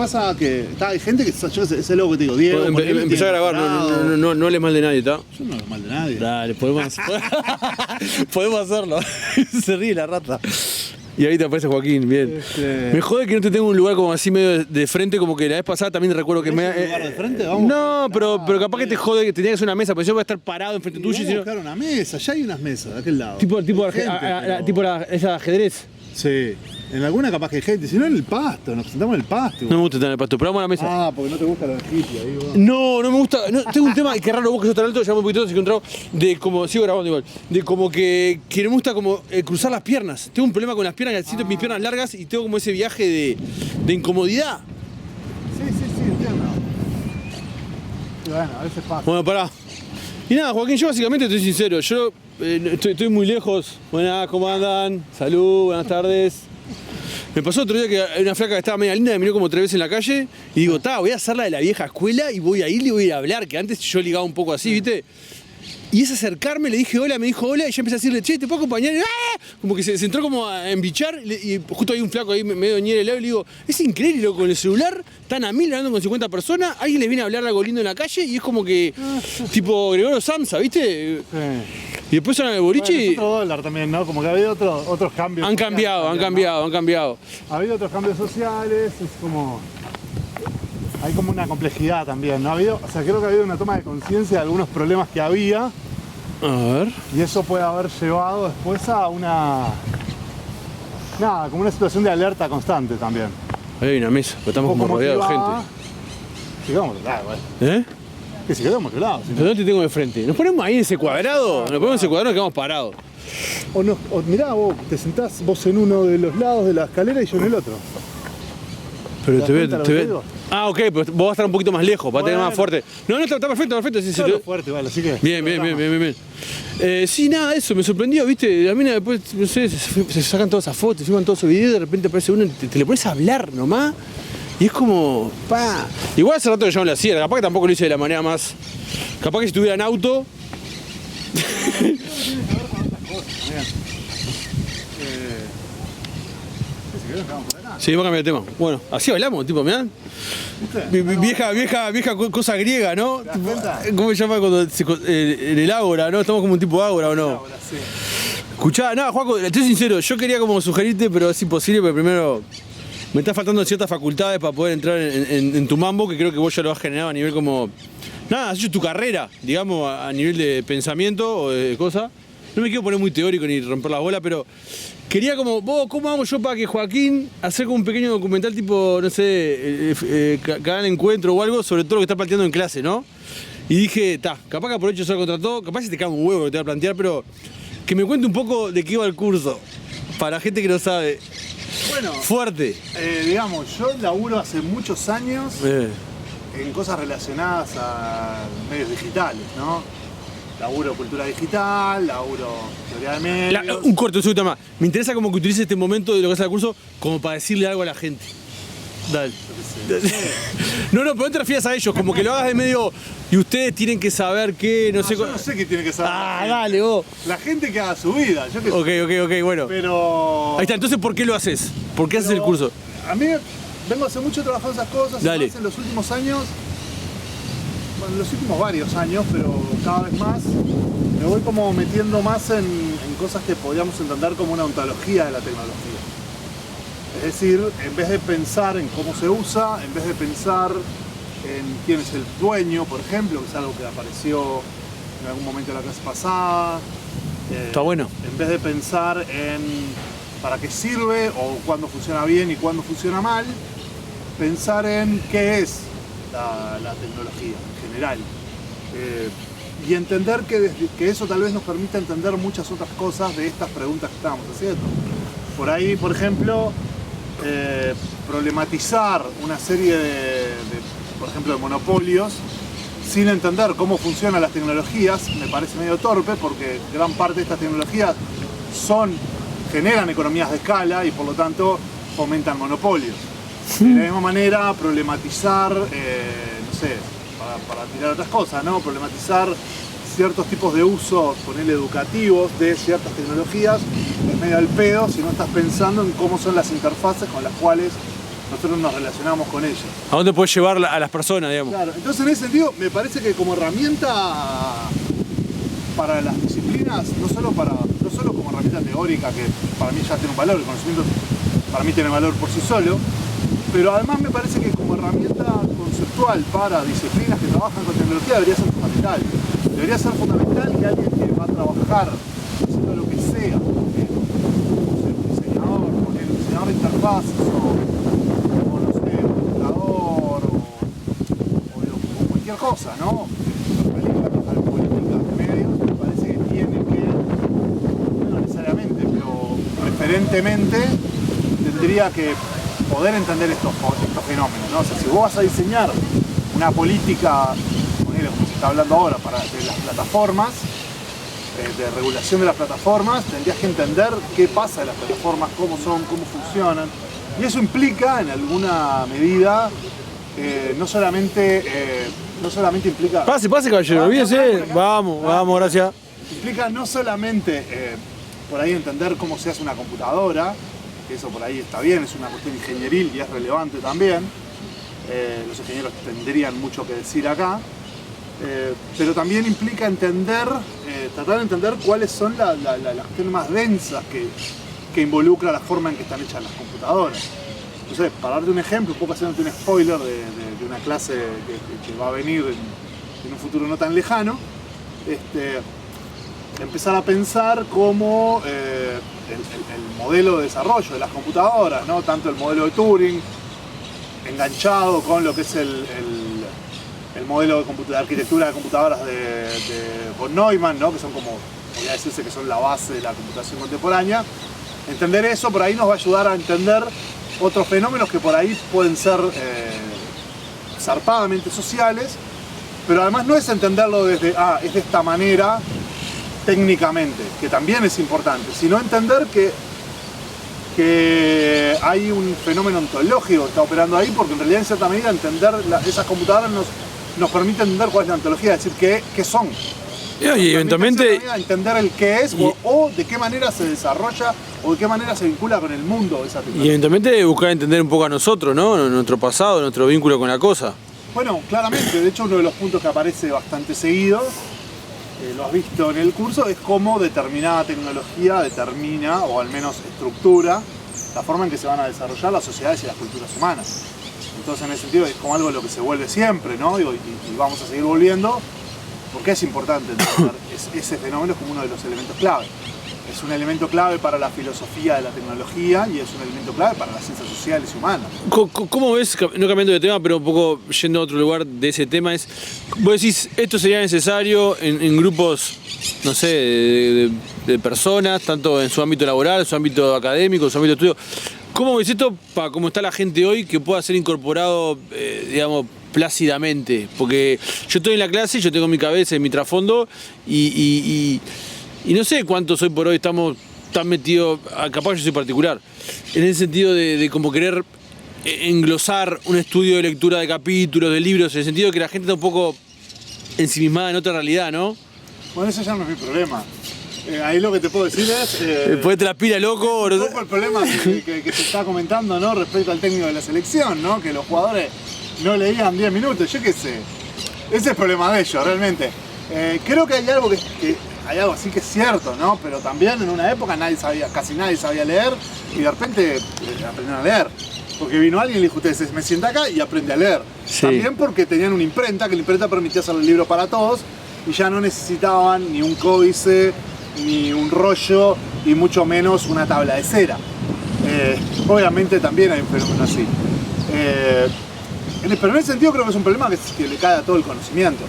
pasa que hay gente que, yo qué sé, ese loco que te digo, Diego. Empezá a grabar, no hables mal de nadie, ¿está? Yo no hablo mal de nadie. Dale, podemos hacerlo. Se ríe la rata. Y ahí te aparece Joaquín, bien. Me jode que no te tengo un lugar como así medio de frente, como que la vez pasada también recuerdo que me... ¿Un lugar de frente? Vamos. No, pero capaz que te jode que tenía que ser una mesa, porque yo voy a estar parado enfrente tuyo y Vamos a buscar una mesa, ya hay unas mesas de aquel lado. tipo Gente, esa ajedrez. Sí, en alguna capaz que hay gente, si no en el pasto, nos sentamos en el pasto. No me gusta estar en el pasto, pero vamos a la mesa. Ah, porque no te gusta la hippie ahí, vos. No me gusta. No, tengo un tema, y qué raro vos que sos tan alto, ya un poquito se encontrado, de como, sigo grabando igual, de como que no me gusta como cruzar las piernas. Tengo un problema con las piernas, siento mis piernas largas y tengo como ese viaje de incomodidad. Sí, entiendo. Y bueno, a veces pasa. Bueno, pará. Y nada, Joaquín, yo básicamente estoy sincero, yo estoy muy lejos. Buenas, ¿cómo andan? Salud, buenas tardes. Me pasó otro día que hay una flaca que estaba media linda, me miró como 3 veces en la calle y digo, voy a hacer la de la vieja escuela y voy a ir y voy a ir a hablar, que antes yo ligaba un poco así, ¿viste? Y es acercarme, le dije hola, me dijo hola y yo empecé a decirle, che, ¿te puedo acompañar? Y, ¡ah! Como que se entró como a embichar y justo hay un flaco ahí medio ñere el lado y le digo, es increíble, loco, con el celular, están a 1000 hablando con 50 personas, alguien les viene a hablar algo lindo en la calle y es como que, tipo Gregorio Samsa, ¿viste? Sí. Y después son el boliche Bueno, es otro dólar también, ¿no? Como que ha habido otros cambios. han cambiado. Ha habido otros cambios sociales, es como... Hay como una complejidad también, ¿no? Creo que ha habido una toma de conciencia de algunos problemas que había. A ver. Y eso puede haber llevado después a como una situación de alerta constante también. Ahí hay una mesa, pero estamos como rodeados de gente. Sigamos de lado, Que si quedamos de lado. ¿Pero dónde te tengo de frente? ¿Nos ponemos ahí en ese cuadrado? Nos ponemos en ese cuadrado y quedamos parados. O mirá, vos te sentás vos en uno de los lados de la escalera y yo en el otro. Pero te veo. Ah, ok, pero vos vas a estar un poquito más lejos, para tener más fuerte. No, está perfecto. Sí, fuerte, vale, así que... Bien. Sí, nada, eso, me sorprendió, ¿viste? La mina después, no sé, se sacan todas esas fotos, se filman todos esos videos y de repente aparece uno y te le pones a hablar nomás. Y es como, pa. Igual hace rato que yo no lo hacía, capaz que tampoco lo hice de la manera más... Capaz que si estuviera en auto... Sí, vamos a cambiar de tema. Bueno, así hablamos, tipo, mirá. Vieja cosa griega, ¿no? Tipo, ¿cómo se llama cuando en el ágora, no? Estamos como un tipo ágora, ¿o no? Ahora sí. Escuchá, nada, Juaco, estoy sincero, yo quería como sugerirte, pero es imposible, porque primero me está faltando ciertas facultades para poder entrar en tu mambo, que creo que vos ya lo has generado a nivel como... Nada, has hecho tu carrera, digamos, a nivel de pensamiento o de cosas. No me quiero poner muy teórico ni romper la bola, pero quería como, vos, ¿cómo hago yo para que Joaquín hacer como un pequeño documental tipo, no sé, cada encuentro o algo sobre todo lo que está planteando en clase, ¿no? Y dije, capaz que aprovecho eso contra todo, capaz que te cae un huevo lo que te voy a plantear, pero que me cuente un poco de qué iba el curso, para la gente que no sabe. Bueno, fuerte. Digamos, yo laburo hace muchos años en cosas relacionadas a medios digitales, ¿no? Laburo cultura digital, laburo teoría de medios. Un corto, un más. Me interesa como que utilices este momento de lo que hace el curso como para decirle algo a la gente. Dale. No, pero no te refieras a ellos, como que lo hagas de medio y ustedes tienen que saber qué, no sé. Yo no sé qué tiene que saber. Dale, vos. La gente que haga su vida, yo qué sé. Ok, bueno. Pero... Ahí está, entonces ¿por qué lo haces? ¿Por qué haces el curso? A mí vengo hace mucho trabajando esas cosas, Dale. más en los últimos años, bueno, en los últimos varios años, pero cada vez más, me voy como metiendo más en cosas que podríamos entender como una ontología de la tecnología. Es decir, en vez de pensar en cómo se usa, en vez de pensar en quién es el dueño, por ejemplo, que es algo que apareció en algún momento de la clase pasada. Está bueno. En vez de pensar en para qué sirve o cuándo funciona bien y cuándo funciona mal, pensar en qué es la tecnología en general. Y entender que eso tal vez nos permita entender muchas otras cosas de estas preguntas que estábamos haciendo. Por ahí, por ejemplo, problematizar una serie por ejemplo, de monopolios sin entender cómo funcionan las tecnologías me parece medio torpe, porque gran parte de estas tecnologías generan economías de escala y por lo tanto fomentan monopolios. De la misma manera, problematizar, no sé, para tirar otras cosas, ¿no? Problematizar ciertos tipos de usos, ponerle educativos de ciertas tecnologías, es medio al pedo si no estás pensando en cómo son las interfaces con las cuales nosotros nos relacionamos con ellos. ¿A dónde puedes llevar a las personas, digamos? Claro, entonces en ese sentido me parece que como herramienta para las disciplinas, no solo como herramienta teórica, que para mí ya tiene un valor, el conocimiento para mí tiene valor por sí solo, pero además me parece que como herramienta conceptual para disciplinas que trabajan con tecnología debería ser fundamental. Debería ser fundamental que alguien que va a trabajar haciendo lo que sea, un diseñador de interfaces o no sé, un ilustrador o cualquier cosa, ¿no? Alguien que va a trabajar en políticas de medios, me parece que tiene que, no necesariamente, pero preferentemente tendría que poder entender estos fenómenos, ¿no? O sea, si vos vas a diseñar una política, como se está hablando ahora, de las plataformas, de regulación de las plataformas, tendrías que entender qué pasa en las plataformas, cómo son, cómo funcionan. Y eso implica, en alguna medida, no solamente implica... Pase, caballero, olvídese. Vamos, gracias. Implica no solamente por ahí entender cómo se hace una computadora, que eso por ahí está bien, es una cuestión ingenieril y es relevante también. Los ingenieros tendrían mucho que decir acá. Pero también implica entender, tratar de entender cuáles son las cuestiones más densas que involucra la forma en que están hechas las computadoras. Entonces, para darte un ejemplo, un poco haciéndote un spoiler de una clase que va a venir en un futuro no tan lejano, empezar a pensar cómo el modelo de desarrollo de las computadoras, ¿no? Tanto el modelo de Turing, enganchado con lo que es el modelo de arquitectura de computadoras de von Neumann, ¿no? Que son como, podría decirse que son la base de la computación contemporánea. Entender eso por ahí nos va a ayudar a entender otros fenómenos que por ahí pueden ser zarpadamente sociales, pero además no es entenderlo desde, es de esta manera técnicamente, que también es importante, sino entender que hay un fenómeno ontológico que está operando ahí, porque en realidad en cierta medida entender esas computadoras nos permite entender cuál es la ontología, es decir, qué son. Y eventualmente entender el qué es o de qué manera se desarrolla o de qué manera se vincula con el mundo esa tecnología. Y eventualmente buscar entender un poco a nosotros, ¿no? Nuestro pasado, nuestro vínculo con la cosa. Bueno, claramente, de hecho uno de los puntos que aparece bastante seguido, lo has visto en el curso, es cómo determinada tecnología determina, o al menos estructura, la forma en que se van a desarrollar las sociedades y las culturas humanas. Entonces, en ese sentido, es como algo de lo que se vuelve siempre, ¿no? Y vamos a seguir volviendo, porque es importante entender ese fenómeno como uno de los elementos clave. Es un elemento clave para la filosofía de la tecnología y es un elemento clave para las ciencias sociales y humanas. ¿Cómo ves, no cambiando de tema, pero un poco yendo a otro lugar de ese tema, vos decís, esto sería necesario en grupos, no sé, de personas, tanto en su ámbito laboral, en su ámbito académico, en su ámbito de estudio? ¿Cómo ves esto para cómo está la gente hoy que pueda ser incorporado, digamos, plácidamente? Porque yo estoy en la clase, yo tengo mi cabeza y mi trasfondo y no sé cuántos hoy por hoy estamos tan metidos, capaz yo soy particular, en el sentido de como querer englosar un estudio de lectura de capítulos, de libros, en el sentido de que la gente está un poco ensimismada en otra realidad, ¿no? Bueno, eso ya no es mi problema. Ahí lo que te puedo decir es... Ponete la pila, loco. Un poco el problema que se está comentando, ¿no? Respecto al técnico de la selección, ¿no? Que los jugadores no leían 10 minutos, yo qué sé. Ese es el problema de ellos, realmente. Creo que hay algo hay algo así que es cierto, ¿no? Pero también en una época casi nadie sabía leer y de repente aprendieron a leer. Porque vino alguien y le dijo, ustedes me sienta acá y aprende a leer. Sí. También porque tenían una imprenta, que la imprenta permitía hacer el libro para todos y ya no necesitaban ni un códice, ni un rollo y mucho menos una tabla de cera. Obviamente también hay un fenómeno así. Pero en ese sentido creo que es un problema que le cae a todo el conocimiento,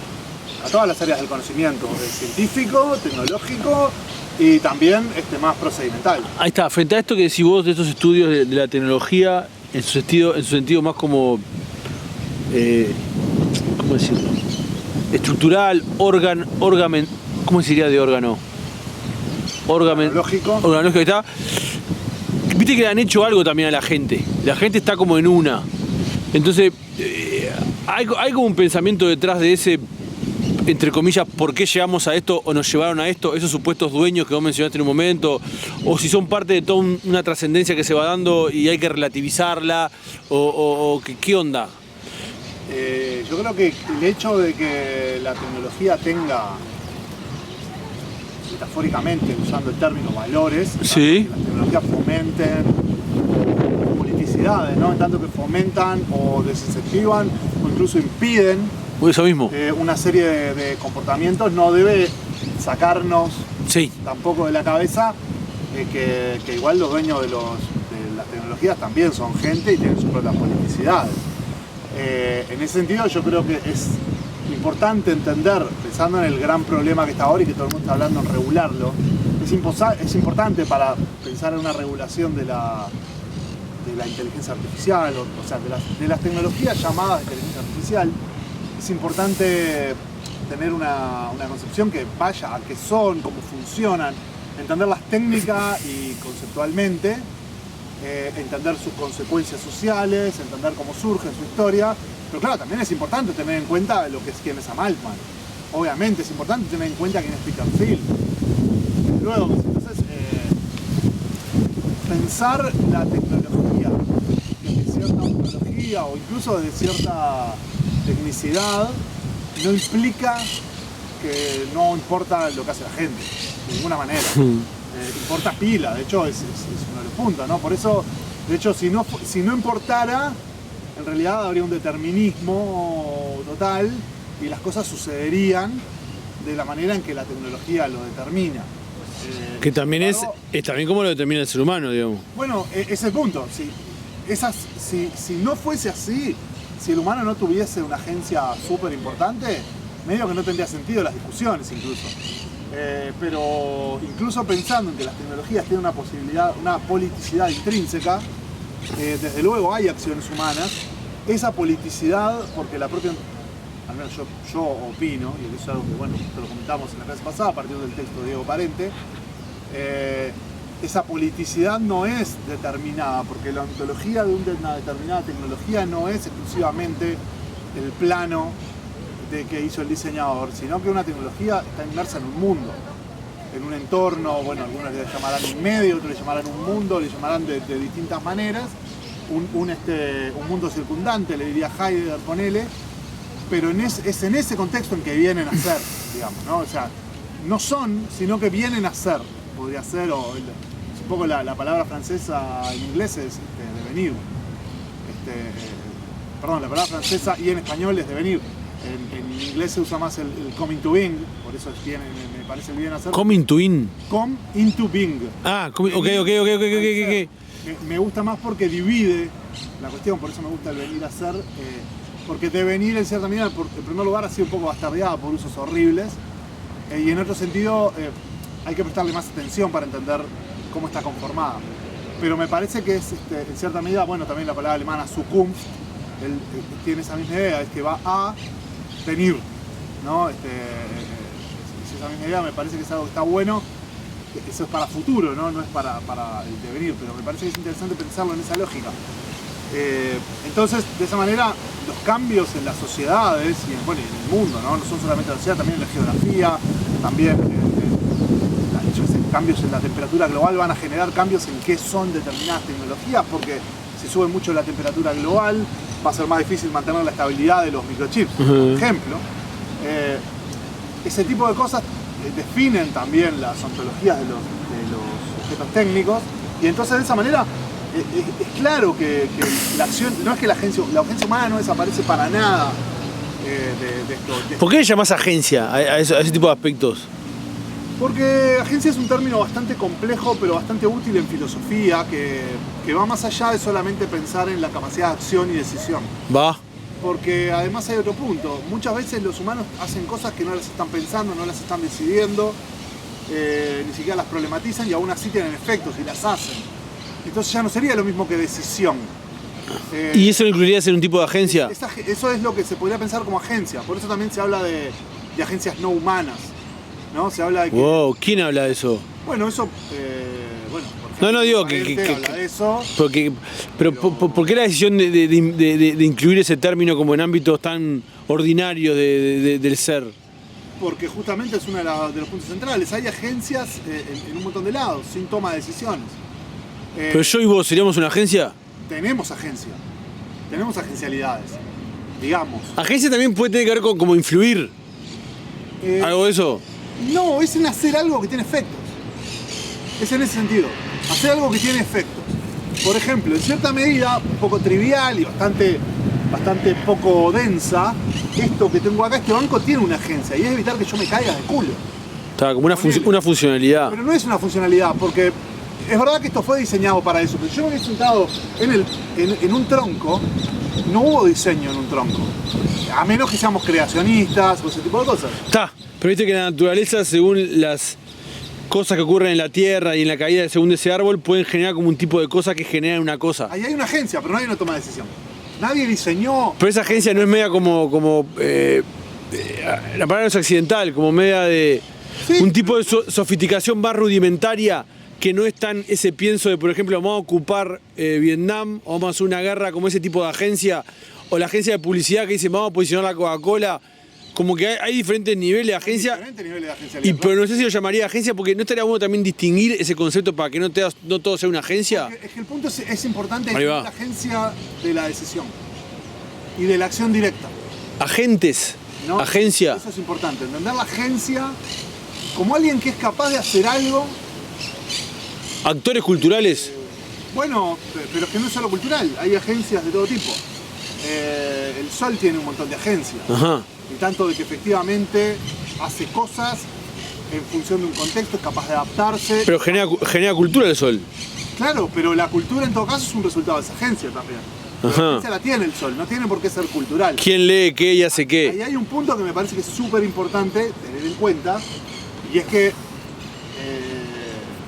a todas las áreas del conocimiento, científico, tecnológico y también más procedimental. Ahí está, frente a esto que decís vos de estos estudios de la tecnología en su sentido más como, ¿cómo decirlo? Estructural, ¿cómo se diría de órgano? Organológico. Organológico, está. Viste que le han hecho algo también a la gente. La gente está como en una. Entonces, hay como un pensamiento detrás de ese entre comillas, por qué llegamos a esto o nos llevaron a esto, esos supuestos dueños que vos mencionaste en un momento, o si son parte de toda una trascendencia que se va dando y hay que relativizarla, o qué onda? Yo creo que el hecho de que la tecnología tenga, metafóricamente, usando el término valores, sí, que las tecnologías fomenten politicidades, ¿no? En tanto que fomentan o desincentivan o incluso impiden eso mismo. Una serie de comportamientos, no debe sacarnos Sí. tampoco de la cabeza que igual los dueños de las tecnologías también son gente y tienen sus propias politicidades. En ese sentido yo creo que es importante entender, pensando en el gran problema que está ahora y que todo el mundo está hablando en regularlo, es importante para pensar en una regulación de la inteligencia artificial, o sea, de las tecnologías llamadas inteligencia artificial. Es importante tener una concepción que vaya a qué son, cómo funcionan, entenderlas técnica y conceptualmente, entender sus consecuencias sociales, entender cómo surge su historia. Pero claro, también es importante tener en cuenta quién es Sam Altman. Obviamente es importante tener en cuenta quién es Peter Thiel. Luego, entonces, pensar la tecnología desde cierta ontología o incluso desde cierta tecnicidad no implica que no importa lo que hace la gente, de ninguna manera. Importa pila, de hecho es uno de los puntos, ¿no? Por eso, de hecho, si no importara, en realidad habría un determinismo total y las cosas sucederían de la manera en que la tecnología lo determina. Que también es también como lo determina el ser humano, digamos. Bueno, ese es el punto. Si no fuese así, si el humano no tuviese una agencia súper importante, medio que no tendría sentido las discusiones incluso. Pero incluso pensando en que las tecnologías tienen una politicidad intrínseca, desde luego hay acciones humanas, esa politicidad, porque la propia, al menos yo opino, y eso es algo que bueno, esto lo comentamos en la clase pasada a partir del texto de Diego Parente, esa politicidad no es determinada, porque la ontología de una determinada tecnología no es exclusivamente el plano que hizo el diseñador, sino que una tecnología está inmersa en un mundo, en un entorno, bueno, algunos le llamarán un medio, otros le llamarán un mundo, le llamarán de distintas maneras, un mundo circundante, le diría Heidegger, ponele, pero es en ese contexto en que vienen a ser, digamos, ¿no? O sea, no son, sino que vienen a ser, podría ser, es un poco la palabra francesa en inglés es devenir, perdón, la palabra francesa y en español es devenir. En inglés se usa más el coming to being, por eso me parece bien hacer. Coming to in. Come into being. Ah, ok. Me gusta más porque divide la cuestión, por eso me gusta el venir a ser, porque devenir en cierta medida, en primer lugar, ha sido un poco bastardeada por usos horribles, y en otro sentido hay que prestarle más atención para entender cómo está conformada. Pero me parece que es, en cierta medida, bueno, también la palabra alemana Zukunft, tiene esa misma idea, es que va a venir, ¿no? Esa misma idea me parece que es algo que está bueno, eso es para futuro, no es para el devenir, pero me parece que es interesante pensarlo en esa lógica. Entonces, de esa manera, los cambios en las sociedades y en el mundo, no son solamente la sociedad, también en la geografía, también cambios en la temperatura global van a generar cambios en qué son determinadas tecnologías, porque si sube mucho la temperatura global, va a ser más difícil mantener la estabilidad de los microchips, por ejemplo. Ese tipo de cosas definen también las ontologías de los objetos técnicos, y entonces de esa manera es claro que la acción, no es que la agencia humana no desaparece para nada de esto. ¿Por qué le llamás agencia a ese tipo de aspectos? Porque agencia es un término bastante complejo, pero bastante útil en filosofía, que va más allá de solamente pensar en la capacidad de acción y decisión. Va. Porque además hay otro punto. Muchas veces los humanos hacen cosas que no las están pensando, no las están decidiendo, ni siquiera las problematizan y aún así tienen efectos y las hacen. Entonces ya no sería lo mismo que decisión. ¿Y eso incluiría ser un tipo de agencia? Eso es lo que se podría pensar como agencia. Por eso también se habla de agencias no humanas, ¿no? Se habla de que... Wow, ¿quién habla de eso? Bueno, eso... por ejemplo, no digo que habla de eso. Pero ¿por qué la decisión de incluir ese término como en ámbitos tan ordinarios del ser? porque justamente es uno de los puntos centrales. Hay agencias en un montón de lados, sin toma de decisiones. Pero yo y vos, ¿seríamos una agencia? Tenemos agencialidades, digamos. Agencia también puede tener que ver con como influir. ¿Algo de eso? No, es en hacer algo que tiene efectos. Es en ese sentido. Hacer algo que tiene efectos. Por ejemplo, en cierta medida, un poco trivial y bastante poco densa, esto que tengo acá, este banco tiene una agencia y es evitar que yo me caiga de culo. Está como una funcionalidad. Pero no es una funcionalidad, porque es verdad que esto fue diseñado para eso, pero yo me había sentado en un tronco, no hubo diseño en un tronco. A menos que seamos creacionistas o ese tipo de cosas. Está, pero viste que la naturaleza, según las cosas que ocurren en la tierra y en la caída según ese árbol, pueden generar como un tipo de cosas que generan una cosa. Ahí hay una agencia, pero no hay una toma de decisión. Nadie diseñó. Pero esa agencia no es media como la palabra no es accidental, como media de Sí. un tipo de sofisticación más rudimentaria que no es tan ese pienso de, por ejemplo, vamos a ocupar Vietnam o vamos a hacer una guerra, como ese tipo de agencia, o la agencia de publicidad que dice vamos a posicionar la Coca-Cola. Como que hay diferentes niveles de agencia. Diferentes niveles de agencialidad. Pero no sé si lo llamaría agencia, porque no estaría bueno también distinguir ese concepto para que no todo sea una agencia. Es que el punto es importante Ahí va. la agencia de la decisión y de la acción directa. Agentes, ¿No? agencia. Eso es importante, entender la agencia como alguien que es capaz de hacer algo. Actores culturales. Bueno, pero es que no es solo cultural, hay agencias de todo tipo. El Sol tiene un montón de agencias. Ajá. Y tanto de que efectivamente hace cosas en función de un contexto, es capaz de adaptarse. Pero genera cultura el Sol. Claro, pero la cultura en todo caso es un resultado de esa agencia también. La Ajá. agencia la tiene el Sol, no tiene por qué ser cultural. ¿Quién lee qué y hace Ahí qué? hay un punto que me parece que es súper importante tener en cuenta, y es que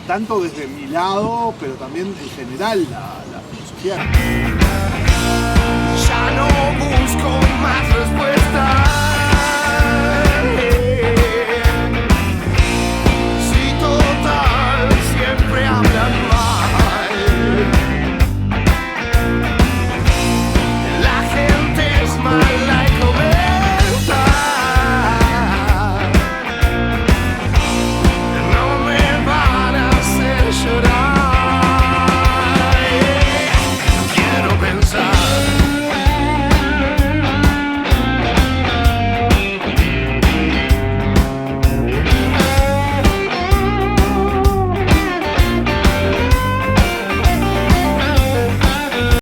tanto desde mi lado, pero también en general la filosofía. Ya no busco más respuestas.